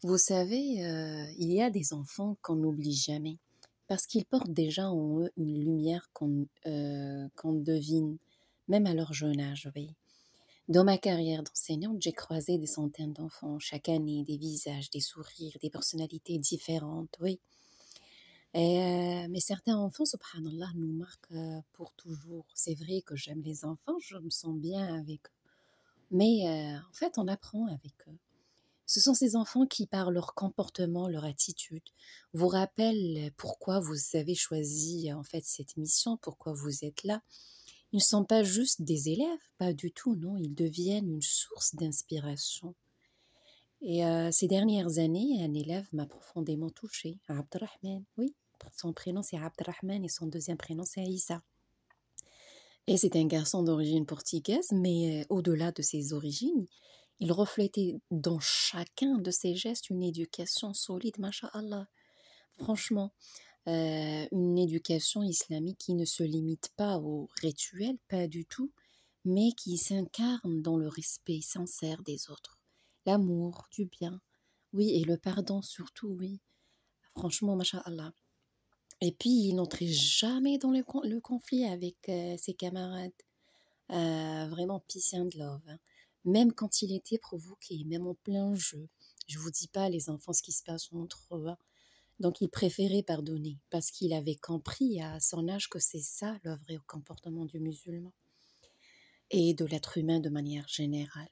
Vous savez, il y a des enfants qu'on n'oublie jamais parce qu'ils portent déjà en eux une lumière qu'on devine, même à leur jeune âge, oui. Dans ma carrière d'enseignante, j'ai croisé des centaines d'enfants chaque année, des visages, des sourires, des personnalités différentes, oui. Mais certains enfants, subhanallah, nous marquent pour toujours. C'est vrai que j'aime les enfants, je me sens bien avec eux. Mais en fait, on apprend avec eux. Ce sont ces enfants qui, par leur comportement, leur attitude, vous rappellent pourquoi vous avez choisi en fait cette mission, pourquoi vous êtes là. Ils ne sont pas juste des élèves, pas du tout, non, ils deviennent une source d'inspiration. Et ces dernières années, un élève m'a profondément touchée, Abdelrahman, oui, son prénom c'est Abdelrahman et son deuxième prénom c'est Aïssa. Et c'est un garçon d'origine portugaise, mais au-delà de ses origines, il reflétait dans chacun de ses gestes une éducation solide, masha'Allah. Franchement, une éducation islamique qui ne se limite pas aux rituels, pas du tout, mais qui s'incarne dans le respect sincère des autres, l'amour, du bien, oui, et le pardon surtout, oui. Franchement, masha'Allah. Et puis, il n'entrait jamais dans le conflit avec ses camarades. Vraiment peace and love, hein. Même quand il était provoqué, même en plein jeu. Je vous dis pas les enfants ce qui se passe entre eux, hein. Donc il préférait pardonner parce qu'il avait compris à son âge que c'est ça le vrai comportement du musulman et de l'être humain de manière générale.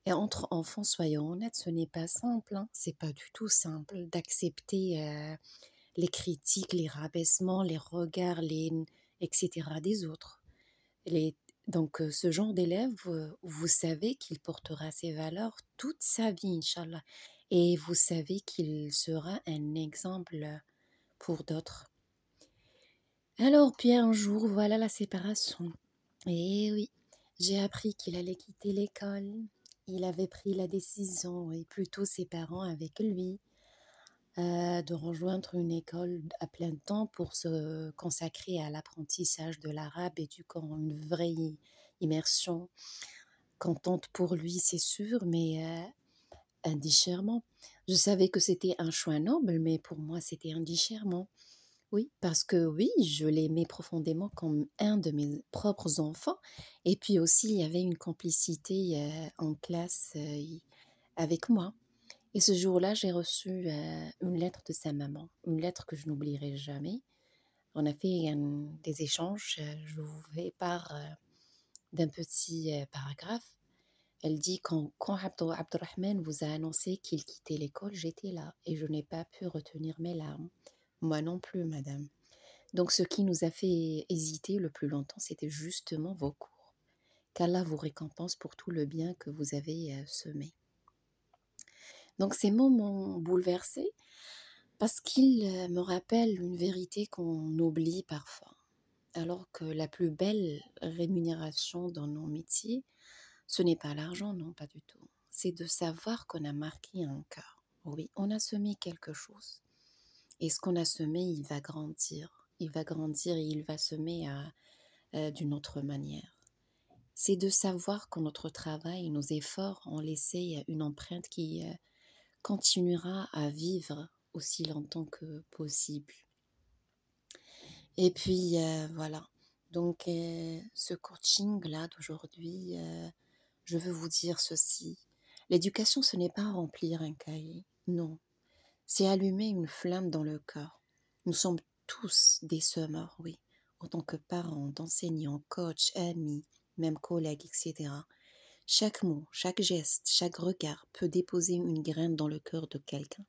Et entre enfants, soyons honnêtes, ce n'est pas simple, hein. C'est pas du tout simple d'accepter les critiques, les rabaissements, les regards, etc. des autres. Les donc ce genre d'élève, vous savez qu'il portera ses valeurs toute sa vie, inchallah, et vous savez qu'il sera un exemple pour d'autres. Alors puis un jour, voilà la séparation. Et oui, j'ai appris qu'il allait quitter l'école. Il avait pris la décision, et plutôt ses parents avec lui, de rejoindre une école à plein temps pour se consacrer à l'apprentissage de l'arabe et du Coran, une vraie immersion. Contente pour lui, c'est sûr, mais un déchirement. Je savais que c'était un choix noble, mais pour moi, c'était un déchirement. Oui, parce que oui, je l'aimais profondément comme un de mes propres enfants. Et puis aussi, il y avait une complicité en classe avec moi. Et ce jour-là, j'ai reçu une lettre de sa maman, une lettre que je n'oublierai jamais. On a fait des échanges, je vous fais part d'un petit paragraphe. Elle dit quand Abdurrahman vous a annoncé qu'il quittait l'école, j'étais là et je n'ai pas pu retenir mes larmes. Moi non plus, madame. Donc ce qui nous a fait hésiter le plus longtemps, c'était justement vos cours. Qu'Allah vous récompense pour tout le bien que vous avez semé. Donc ces mots m'ont bouleversée parce qu'ils me rappellent une vérité qu'on oublie parfois. Alors que la plus belle rémunération dans nos métiers, ce n'est pas l'argent, non, pas du tout. C'est de savoir qu'on a marqué un cœur. Oui, on a semé quelque chose. Et ce qu'on a semé, il va grandir. Il va grandir et il va semer d'une autre manière. C'est de savoir que notre travail, nos efforts ont laissé une empreinte qui continuera à vivre aussi longtemps que possible. Et puis voilà. Donc ce coaching-là d'aujourd'hui, je veux vous dire ceci. L'éducation, ce n'est pas remplir un cahier. Non. C'est allumer une flamme dans le cœur. Nous sommes tous des semeurs, oui. En tant que parents, enseignants, coachs, amis, même collègues, etc. Chaque mot, chaque geste, chaque regard peut déposer une graine dans le cœur de quelqu'un.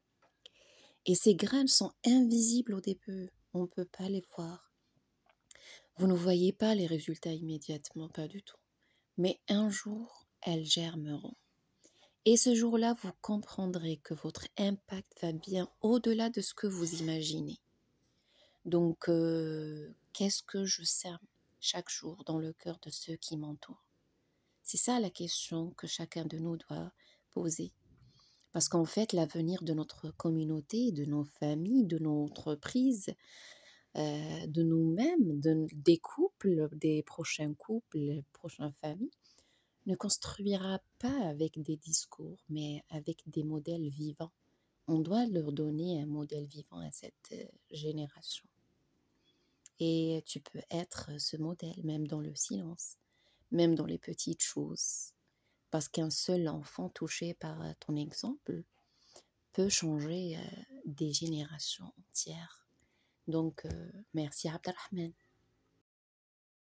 Et ces graines sont invisibles au début. On ne peut pas les voir. Vous ne voyez pas les résultats immédiatement, pas du tout. Mais un jour, elles germeront. Et ce jour-là, vous comprendrez que votre impact va bien au-delà de ce que vous imaginez. Donc, qu'est-ce que je sème chaque jour dans le cœur de ceux qui m'entourent? C'est ça la question que chacun de nous doit poser. Parce qu'en fait, l'avenir de notre communauté, de nos familles, de nos entreprises, de nous-mêmes, des couples, des prochains couples, des prochaines familles, ne construira pas avec des discours, mais avec des modèles vivants. on doit leur donner un modèle vivant à cette génération. Et tu peux être ce modèle, même dans le silence, même dans les petites choses. Parce qu'un seul enfant touché par ton exemple peut changer des générations entières. Donc, merci Abdelrahman.